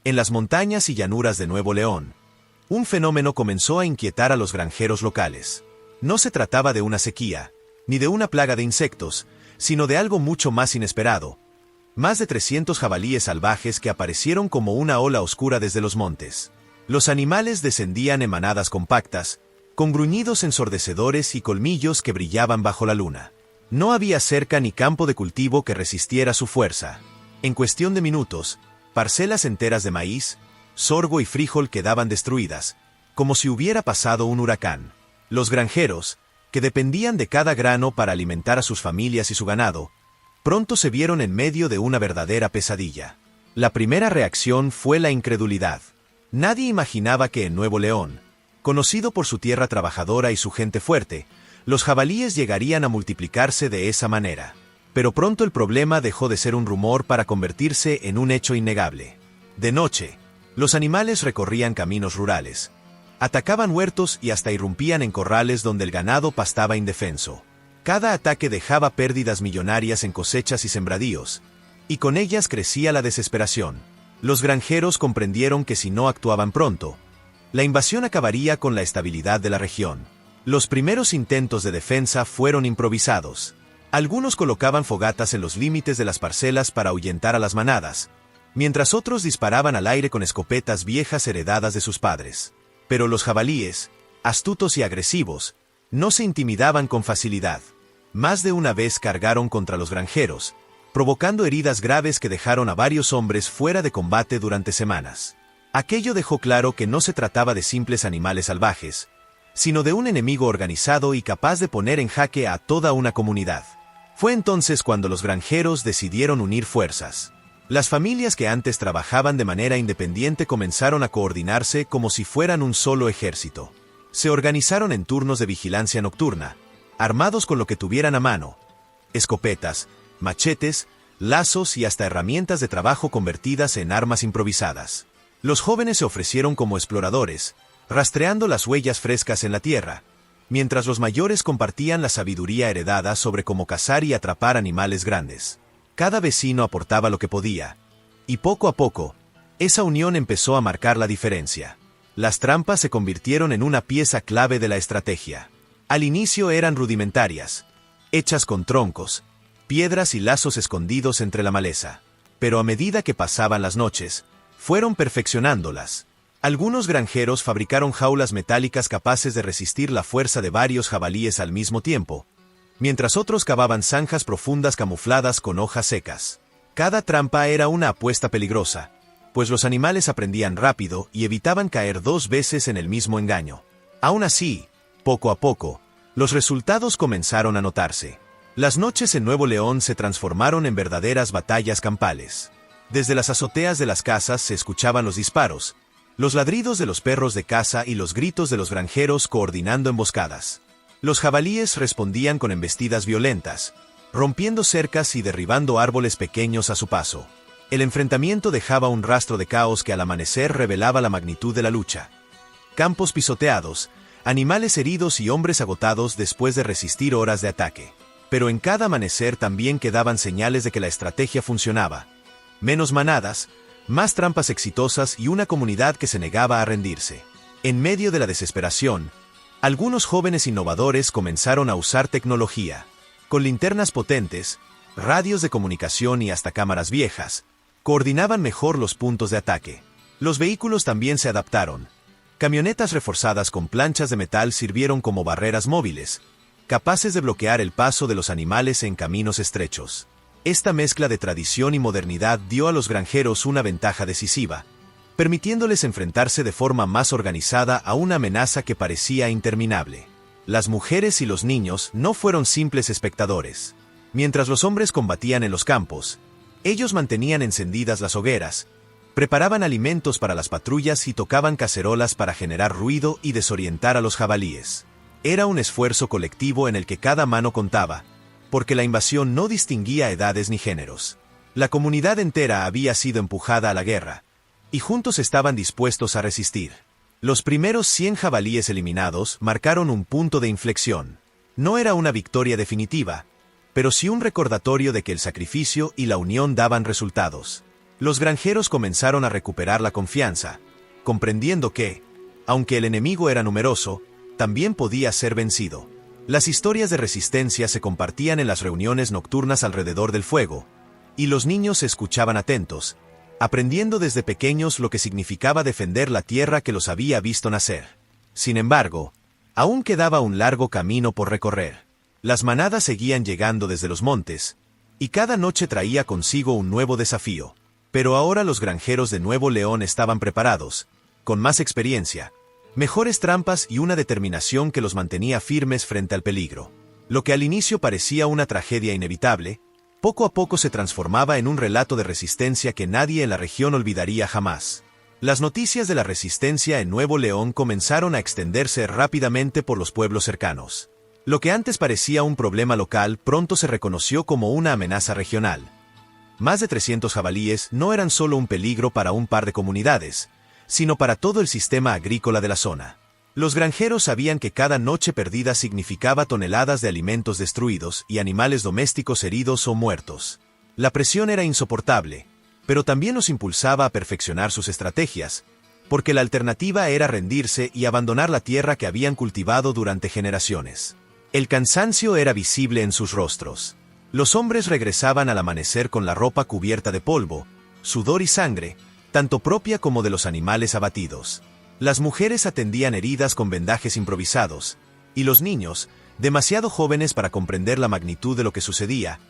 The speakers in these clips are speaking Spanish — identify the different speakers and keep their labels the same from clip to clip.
Speaker 1: En las montañas y llanuras de Nuevo León, un fenómeno comenzó a inquietar a los granjeros locales. No se trataba de una sequía, ni de una plaga de insectos, sino de algo mucho más inesperado. Más de 300 jabalíes salvajes que aparecieron como una ola oscura desde los montes. Los animales descendían en manadas compactas, con gruñidos ensordecedores y colmillos que brillaban bajo la luna. No había cerca ni campo de cultivo que resistiera su fuerza. En cuestión de minutos, parcelas enteras de maíz, sorgo y frijol quedaban destruidas, como si hubiera pasado un huracán. Los granjeros, que dependían de cada grano para alimentar a sus familias y su ganado, pronto se vieron en medio de una verdadera pesadilla. La primera reacción fue la incredulidad. Nadie imaginaba que en Nuevo León, conocido por su tierra trabajadora y su gente fuerte, los jabalíes llegarían a multiplicarse de esa manera. Pero pronto el problema dejó de ser un rumor para convertirse en un hecho innegable. De noche, los animales recorrían caminos rurales, atacaban huertos y hasta irrumpían en corrales donde el ganado pastaba indefenso. Cada ataque dejaba pérdidas millonarias en cosechas y sembradíos, y con ellas crecía la desesperación. Los granjeros comprendieron que si no actuaban pronto, la invasión acabaría con la estabilidad de la región. Los primeros intentos de defensa fueron improvisados. Algunos colocaban fogatas en los límites de las parcelas para ahuyentar a las manadas, mientras otros disparaban al aire con escopetas viejas heredadas de sus padres. Pero los jabalíes, astutos y agresivos, no se intimidaban con facilidad. Más de una vez cargaron contra los granjeros, provocando heridas graves que dejaron a varios hombres fuera de combate durante semanas. Aquello dejó claro que no se trataba de simples animales salvajes, sino de un enemigo organizado y capaz de poner en jaque a toda una comunidad. Fue entonces cuando los granjeros decidieron unir fuerzas. Las familias que antes trabajaban de manera independiente comenzaron a coordinarse como si fueran un solo ejército. Se organizaron en turnos de vigilancia nocturna, armados con lo que tuvieran a mano: escopetas, machetes, lazos y hasta herramientas de trabajo convertidas en armas improvisadas. Los jóvenes se ofrecieron como exploradores, rastreando las huellas frescas en la tierra, mientras los mayores compartían la sabiduría heredada sobre cómo cazar y atrapar animales grandes. Cada vecino aportaba lo que podía, y poco a poco, esa unión empezó a marcar la diferencia. Las trampas se convirtieron en una pieza clave de la estrategia. Al inicio eran rudimentarias, hechas con troncos, piedras y lazos escondidos entre la maleza. Pero a medida que pasaban las noches, fueron perfeccionándolas. Algunos granjeros fabricaron jaulas metálicas capaces de resistir la fuerza de varios jabalíes al mismo tiempo, mientras otros cavaban zanjas profundas camufladas con hojas secas. Cada trampa era una apuesta peligrosa, pues los animales aprendían rápido y evitaban caer 2 veces en el mismo engaño. Aún así, poco a poco, los resultados comenzaron a notarse. Las noches en Nuevo León se transformaron en verdaderas batallas campales. Desde las azoteas de las casas se escuchaban los disparos, los ladridos de los perros de caza y los gritos de los granjeros coordinando emboscadas. Los jabalíes respondían con embestidas violentas, rompiendo cercas y derribando árboles pequeños a su paso. El enfrentamiento dejaba un rastro de caos que al amanecer revelaba la magnitud de la lucha. Campos pisoteados, animales heridos y hombres agotados después de resistir horas de ataque. Pero en cada amanecer también quedaban señales de que la estrategia funcionaba. Menos manadas, más trampas exitosas y una comunidad que se negaba a rendirse. En medio de la desesperación, algunos jóvenes innovadores comenzaron a usar tecnología. Con linternas potentes, radios de comunicación y hasta cámaras viejas, coordinaban mejor los puntos de ataque. Los vehículos también se adaptaron. Camionetas reforzadas con planchas de metal sirvieron como barreras móviles, capaces de bloquear el paso de los animales en caminos estrechos. Esta mezcla de tradición y modernidad dio a los granjeros una ventaja decisiva, permitiéndoles enfrentarse de forma más organizada a una amenaza que parecía interminable. Las mujeres y los niños no fueron simples espectadores. Mientras los hombres combatían en los campos, ellos mantenían encendidas las hogueras, preparaban alimentos para las patrullas y tocaban cacerolas para generar ruido y desorientar a los jabalíes. Era un esfuerzo colectivo en el que cada mano contaba, porque la invasión no distinguía edades ni géneros. La comunidad entera había sido empujada a la guerra, y juntos estaban dispuestos a resistir. Los primeros 100 jabalíes eliminados marcaron un punto de inflexión. No era una victoria definitiva, pero sí un recordatorio de que el sacrificio y la unión daban resultados. Los granjeros comenzaron a recuperar la confianza, comprendiendo que, aunque el enemigo era numeroso, también podía ser vencido. Las historias de resistencia se compartían en las reuniones nocturnas alrededor del fuego, y los niños se escuchaban atentos, aprendiendo desde pequeños lo que significaba defender la tierra que los había visto nacer. Sin embargo, aún quedaba un largo camino por recorrer. Las manadas seguían llegando desde los montes, y cada noche traía consigo un nuevo desafío. Pero ahora los granjeros de Nuevo León estaban preparados, con más experiencia, mejores trampas y una determinación que los mantenía firmes frente al peligro. Lo que al inicio parecía una tragedia inevitable, poco a poco se transformaba en un relato de resistencia que nadie en la región olvidaría jamás. Las noticias de la resistencia en Nuevo León comenzaron a extenderse rápidamente por los pueblos cercanos. Lo que antes parecía un problema local pronto se reconoció como una amenaza regional. Más de 300 jabalíes no eran solo un peligro para un par de comunidades, sino para todo el sistema agrícola de la zona. Los granjeros sabían que cada noche perdida significaba toneladas de alimentos destruidos y animales domésticos heridos o muertos. La presión era insoportable, pero también los impulsaba a perfeccionar sus estrategias, porque la alternativa era rendirse y abandonar la tierra que habían cultivado durante generaciones. El cansancio era visible en sus rostros. Los hombres regresaban al amanecer con la ropa cubierta de polvo, sudor y sangre, tanto propia como de los animales abatidos. Las mujeres atendían heridas con vendajes improvisados, y los niños, demasiado jóvenes para comprender la magnitud de lo que sucedía,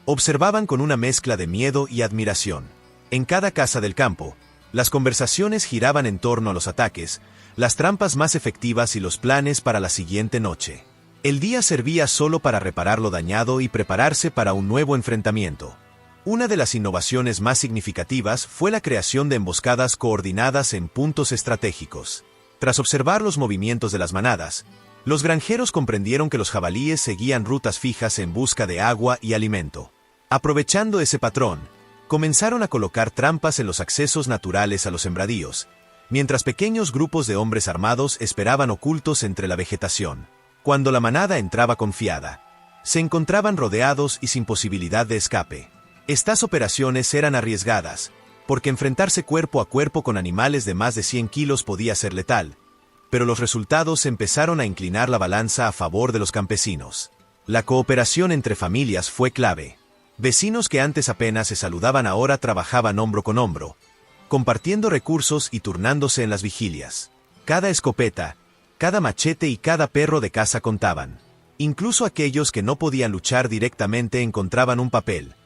Speaker 1: observaban con una mezcla de miedo y admiración. En cada casa del campo, las conversaciones giraban en torno a los ataques, las trampas más efectivas y los planes para la siguiente noche. El día servía solo para reparar lo dañado y prepararse para un nuevo enfrentamiento. Una de las innovaciones más significativas fue la creación de emboscadas coordinadas en puntos estratégicos. Tras observar los movimientos de las manadas, los granjeros comprendieron que los jabalíes seguían rutas fijas en busca de agua y alimento. Aprovechando ese patrón, comenzaron a colocar trampas en los accesos naturales a los sembradíos, mientras pequeños grupos de hombres armados esperaban ocultos entre la vegetación. Cuando la manada entraba confiada, se encontraban rodeados y sin posibilidad de escape. Estas operaciones eran arriesgadas, porque enfrentarse cuerpo a cuerpo con animales de más de 100 kilos podía ser letal, pero los resultados empezaron a inclinar la balanza a favor de los campesinos. La cooperación entre familias fue clave. Vecinos que antes apenas se saludaban ahora trabajaban hombro con hombro, compartiendo recursos y turnándose en las vigilias. Cada escopeta, cada machete y cada perro de caza contaban. Incluso aquellos que no podían luchar directamente encontraban un papel: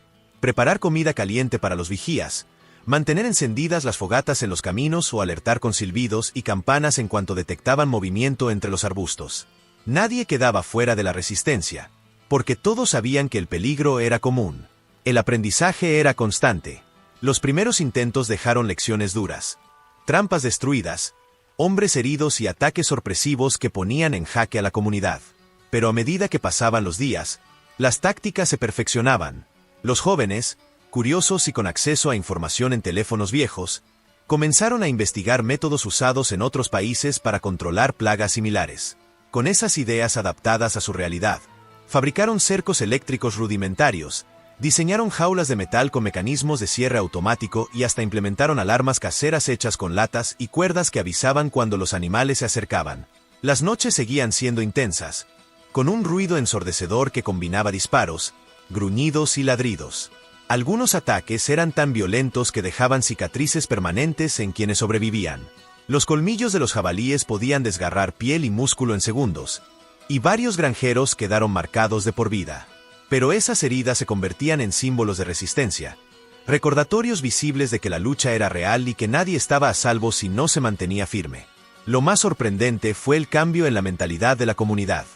Speaker 1: preparar comida caliente para los vigías, mantener encendidas las fogatas en los caminos o alertar con silbidos y campanas en cuanto detectaban movimiento entre los arbustos. Nadie quedaba fuera de la resistencia, porque todos sabían que el peligro era común. El aprendizaje era constante. Los primeros intentos dejaron lecciones duras: trampas destruidas, hombres heridos y ataques sorpresivos que ponían en jaque a la comunidad. Pero a medida que pasaban los días, las tácticas se perfeccionaban. Los jóvenes, curiosos y con acceso a información en teléfonos viejos, comenzaron a investigar métodos usados en otros países para controlar plagas similares. Con esas ideas adaptadas a su realidad, fabricaron cercos eléctricos rudimentarios, diseñaron jaulas de metal con mecanismos de cierre automático y hasta implementaron alarmas caseras hechas con latas y cuerdas que avisaban cuando los animales se acercaban. Las noches seguían siendo intensas, con un ruido ensordecedor que combinaba disparos, gruñidos y ladridos. Algunos ataques eran tan violentos que dejaban cicatrices permanentes en quienes sobrevivían. Los colmillos de los jabalíes podían desgarrar piel y músculo en segundos, y varios granjeros quedaron marcados de por vida. Pero esas heridas se convertían en símbolos de resistencia, recordatorios visibles de que la lucha era real y que nadie estaba a salvo si no se mantenía firme. Lo más sorprendente fue el cambio en la mentalidad de la comunidad.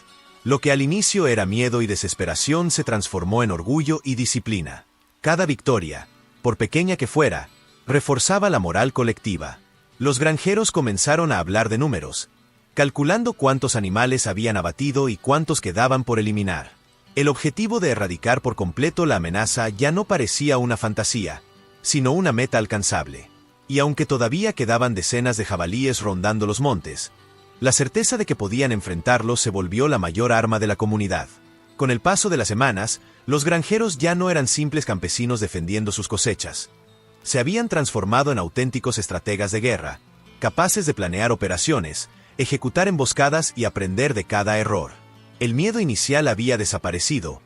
Speaker 1: Lo que al inicio era miedo y desesperación se transformó en orgullo y disciplina. Cada victoria, por pequeña que fuera, reforzaba la moral colectiva. Los granjeros comenzaron a hablar de números, calculando cuántos animales habían abatido y cuántos quedaban por eliminar. El objetivo de erradicar por completo la amenaza ya no parecía una fantasía, sino una meta alcanzable. Y aunque todavía quedaban decenas de jabalíes rondando los montes, la certeza de que podían enfrentarlos se volvió la mayor arma de la comunidad. Con el paso de las semanas, los granjeros ya no eran simples campesinos defendiendo sus cosechas. Se habían transformado en auténticos estrategas de guerra, capaces de planear operaciones, ejecutar emboscadas y aprender de cada error. El miedo inicial había desaparecido,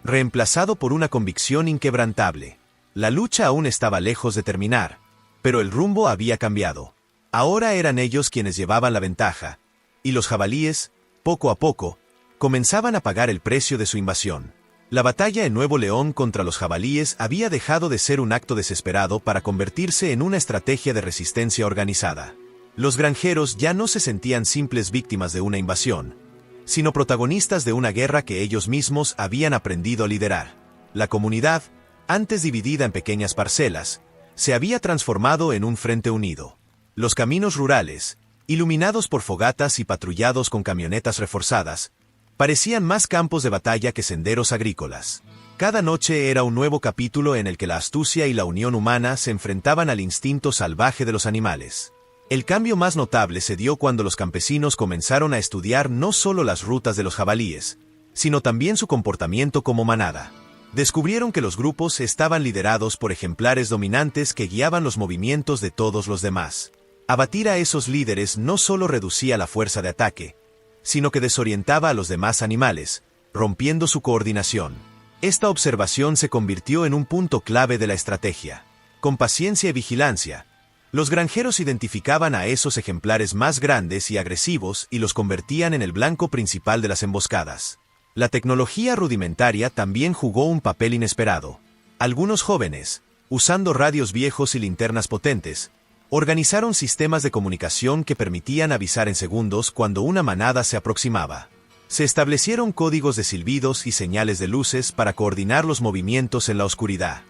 Speaker 1: reemplazado por una convicción inquebrantable. La lucha aún estaba lejos de terminar, pero el rumbo había cambiado. Ahora eran ellos quienes llevaban la ventaja, y los jabalíes, poco a poco, comenzaban a pagar el precio de su invasión. La batalla en Nuevo León contra los jabalíes había dejado de ser un acto desesperado para convertirse en una estrategia de resistencia organizada. Los granjeros ya no se sentían simples víctimas de una invasión, sino protagonistas de una guerra que ellos mismos habían aprendido a liderar. La comunidad, antes dividida en pequeñas parcelas, se había transformado en un frente unido. Los caminos rurales, iluminados por fogatas y patrullados con camionetas reforzadas, parecían más campos de batalla que senderos agrícolas. Cada noche era un nuevo capítulo en el que la astucia y la unión humana se enfrentaban al instinto salvaje de los animales. El cambio más notable se dio cuando los campesinos comenzaron a estudiar no solo las rutas de los jabalíes, sino también su comportamiento como manada. Descubrieron que los grupos estaban liderados por ejemplares dominantes que guiaban los movimientos de todos los demás. Abatir a esos líderes no solo reducía la fuerza de ataque, sino que desorientaba a los demás animales, rompiendo su coordinación. Esta observación se convirtió en un punto clave de la estrategia. Con paciencia y vigilancia, los granjeros identificaban a esos ejemplares más grandes y agresivos y los convertían en el blanco principal de las emboscadas. La tecnología rudimentaria también jugó un papel inesperado. Algunos jóvenes, usando radios viejos y linternas potentes, organizaron sistemas de comunicación que permitían avisar en segundos cuando una manada se aproximaba. Se establecieron códigos de silbidos y señales de luces para coordinar los movimientos en la oscuridad.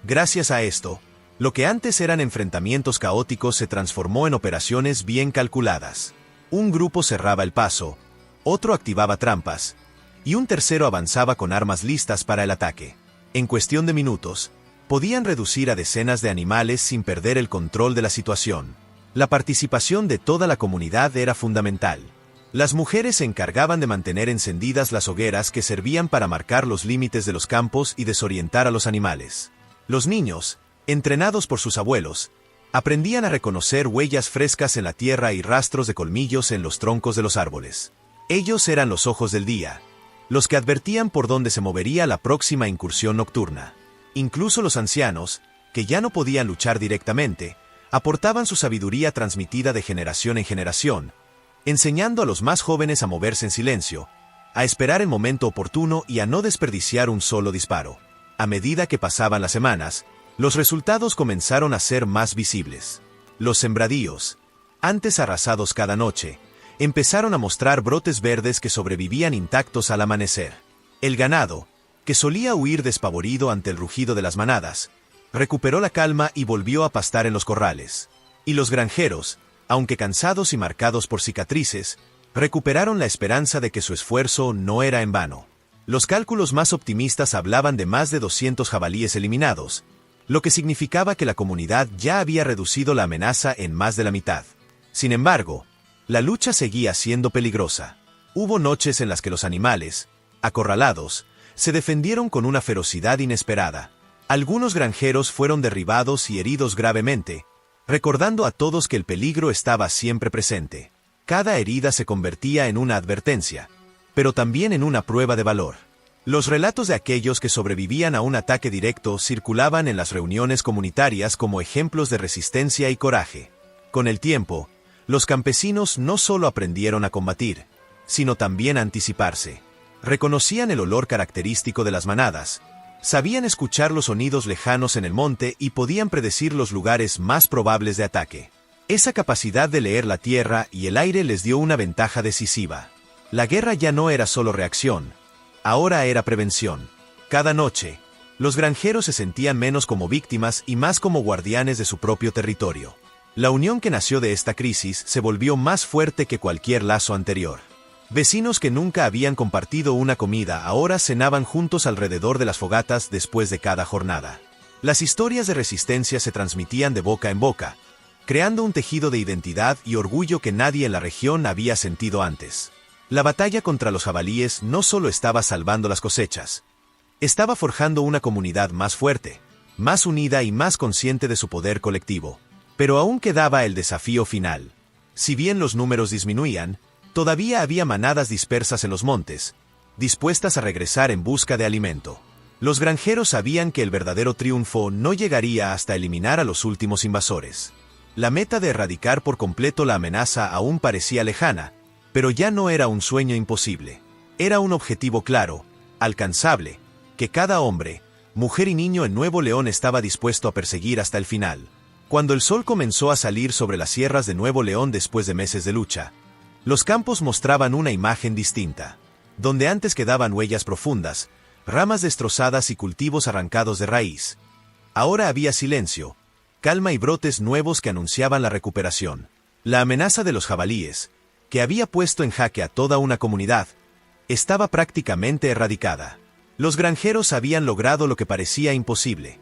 Speaker 1: Gracias a esto, lo que antes eran enfrentamientos caóticos se transformó en operaciones bien calculadas. Un grupo cerraba el paso, otro activaba trampas, y un tercero avanzaba con armas listas para el ataque. En cuestión de minutos, podían reducir a decenas de animales sin perder el control de la situación. La participación de toda la comunidad era fundamental. Las mujeres se encargaban de mantener encendidas las hogueras que servían para marcar los límites de los campos y desorientar a los animales. Los niños, entrenados por sus abuelos, aprendían a reconocer huellas frescas en la tierra y rastros de colmillos en los troncos de los árboles. Ellos eran los ojos del día, los que advertían por dónde se movería la próxima incursión nocturna. Incluso los ancianos, que ya no podían luchar directamente, aportaban su sabiduría transmitida de generación en generación, enseñando a los más jóvenes a moverse en silencio, a esperar el momento oportuno y a no desperdiciar un solo disparo. A medida que pasaban las semanas, los resultados comenzaron a ser más visibles. Los sembradíos, antes arrasados cada noche, empezaron a mostrar brotes verdes que sobrevivían intactos al amanecer. El ganado, que solía huir despavorido ante el rugido de las manadas, recuperó la calma y volvió a pastar en los corrales. Y los granjeros, aunque cansados y marcados por cicatrices, recuperaron la esperanza de que su esfuerzo no era en vano. Los cálculos más optimistas hablaban de más de 200 jabalíes eliminados, lo que significaba que la comunidad ya había reducido la amenaza en más de la mitad. Sin embargo, la lucha seguía siendo peligrosa. Hubo noches en las que los animales, acorralados, se defendieron con una ferocidad inesperada. Algunos granjeros fueron derribados y heridos gravemente, recordando a todos que el peligro estaba siempre presente. Cada herida se convertía en una advertencia, pero también en una prueba de valor. Los relatos de aquellos que sobrevivían a un ataque directo circulaban en las reuniones comunitarias como ejemplos de resistencia y coraje. Con el tiempo, los campesinos no solo aprendieron a combatir, sino también a anticiparse. Reconocían el olor característico de las manadas, sabían escuchar los sonidos lejanos en el monte y podían predecir los lugares más probables de ataque. Esa capacidad de leer la tierra y el aire les dio una ventaja decisiva. La guerra ya no era solo reacción, ahora era prevención. Cada noche, los granjeros se sentían menos como víctimas y más como guardianes de su propio territorio. La unión que nació de esta crisis se volvió más fuerte que cualquier lazo anterior. Vecinos que nunca habían compartido una comida ahora cenaban juntos alrededor de las fogatas después de cada jornada. Las historias de resistencia se transmitían de boca en boca, creando un tejido de identidad y orgullo que nadie en la región había sentido antes. La batalla contra los jabalíes no solo estaba salvando las cosechas, estaba forjando una comunidad más fuerte, más unida y más consciente de su poder colectivo. Pero aún quedaba el desafío final. Si bien los números disminuían, todavía había manadas dispersas en los montes, dispuestas a regresar en busca de alimento. Los granjeros sabían que el verdadero triunfo no llegaría hasta eliminar a los últimos invasores. La meta de erradicar por completo la amenaza aún parecía lejana, pero ya no era un sueño imposible. Era un objetivo claro, alcanzable, que cada hombre, mujer y niño en Nuevo León estaba dispuesto a perseguir hasta el final. Cuando el sol comenzó a salir sobre las sierras de Nuevo León después de meses de lucha, los campos mostraban una imagen distinta. Donde antes quedaban huellas profundas, ramas destrozadas y cultivos arrancados de raíz, ahora había silencio, calma y brotes nuevos que anunciaban la recuperación. La amenaza de los jabalíes, que había puesto en jaque a toda una comunidad, estaba prácticamente erradicada. Los granjeros habían logrado lo que parecía imposible: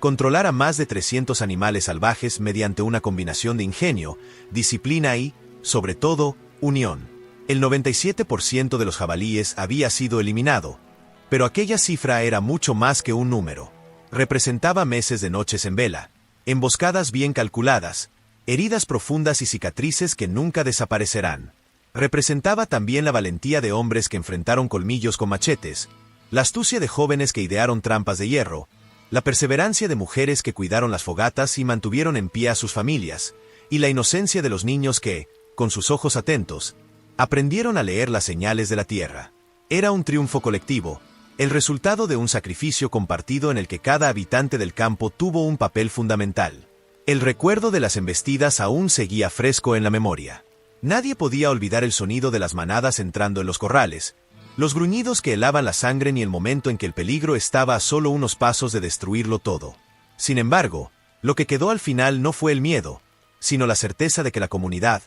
Speaker 1: controlar a más de 300 animales salvajes mediante una combinación de ingenio, disciplina y, sobre todo, unión. El 97% de los jabalíes había sido eliminado, pero aquella cifra era mucho más que un número. Representaba meses de noches en vela, emboscadas bien calculadas, heridas profundas y cicatrices que nunca desaparecerán. Representaba también la valentía de hombres que enfrentaron colmillos con machetes, la astucia de jóvenes que idearon trampas de hierro, la perseverancia de mujeres que cuidaron las fogatas y mantuvieron en pie a sus familias, y la inocencia de los niños que, con sus ojos atentos, aprendieron a leer las señales de la tierra. Era un triunfo colectivo, el resultado de un sacrificio compartido en el que cada habitante del campo tuvo un papel fundamental. El recuerdo de las embestidas aún seguía fresco en la memoria. Nadie podía olvidar el sonido de las manadas entrando en los corrales, los gruñidos que helaban la sangre ni el momento en que el peligro estaba a solo unos pasos de destruirlo todo. Sin embargo, lo que quedó al final no fue el miedo, sino la certeza de que la comunidad,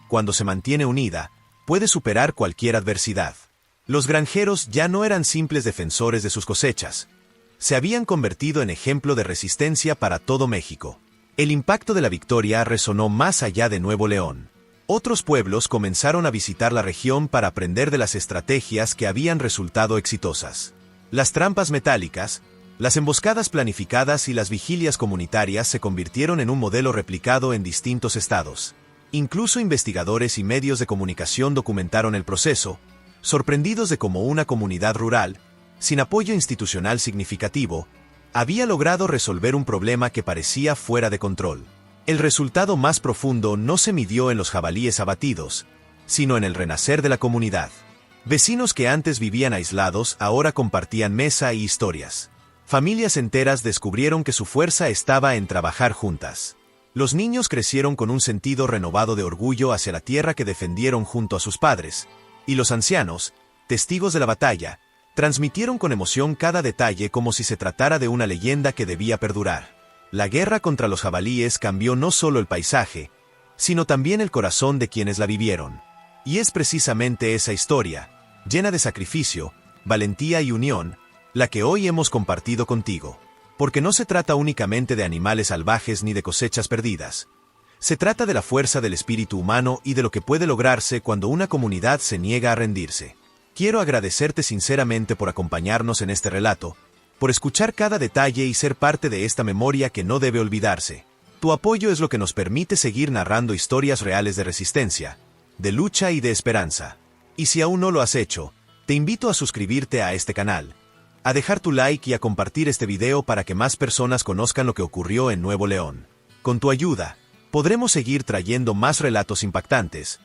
Speaker 1: cuando se mantiene unida, puede superar cualquier adversidad. Los granjeros ya no eran simples defensores de sus cosechas. Se habían convertido en ejemplo de resistencia para todo México. El impacto de la victoria resonó más allá de Nuevo León. Otros pueblos comenzaron a visitar la región para aprender de las estrategias que habían resultado exitosas. Las trampas metálicas, las emboscadas planificadas y las vigilias comunitarias se convirtieron en un modelo replicado en distintos estados. Incluso investigadores y medios de comunicación documentaron el proceso, sorprendidos de cómo una comunidad rural, sin apoyo institucional significativo, había logrado resolver un problema que parecía fuera de control. El resultado más profundo no se midió en los jabalíes abatidos, sino en el renacer de la comunidad. Vecinos que antes vivían aislados ahora compartían mesa y historias. Familias enteras descubrieron que su fuerza estaba en trabajar juntas. Los niños crecieron con un sentido renovado de orgullo hacia la tierra que defendieron junto a sus padres, y los ancianos, testigos de la batalla, transmitieron con emoción cada detalle como si se tratara de una leyenda que debía perdurar. La guerra contra los jabalíes cambió no solo el paisaje, sino también el corazón de quienes la vivieron. Y es precisamente esa historia, llena de sacrificio, valentía y unión, la que hoy hemos compartido contigo. Porque no se trata únicamente de animales salvajes ni de cosechas perdidas. Se trata de la fuerza del espíritu humano y de lo que puede lograrse cuando una comunidad se niega a rendirse. Quiero agradecerte sinceramente por acompañarnos en este relato, por escuchar cada detalle y ser parte de esta memoria que no debe olvidarse. Tu apoyo es lo que nos permite seguir narrando historias reales de resistencia, de lucha y de esperanza. Y si aún no lo has hecho, te invito a suscribirte a este canal, a dejar tu like y a compartir este video para que más personas conozcan lo que ocurrió en Nuevo León. Con tu ayuda, podremos seguir trayendo más relatos impactantes,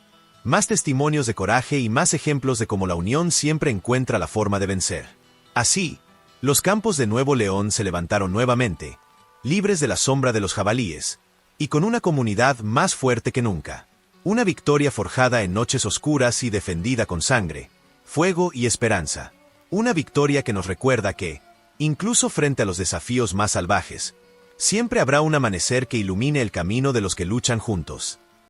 Speaker 1: más testimonios de coraje y más ejemplos de cómo la unión siempre encuentra la forma de vencer. Así, los campos de Nuevo León se levantaron nuevamente, libres de la sombra de los jabalíes, y con una comunidad más fuerte que nunca. Una victoria forjada en noches oscuras y defendida con sangre, fuego y esperanza. Una victoria que nos recuerda que, incluso frente a los desafíos más salvajes, siempre habrá un amanecer que ilumine el camino de los que luchan juntos.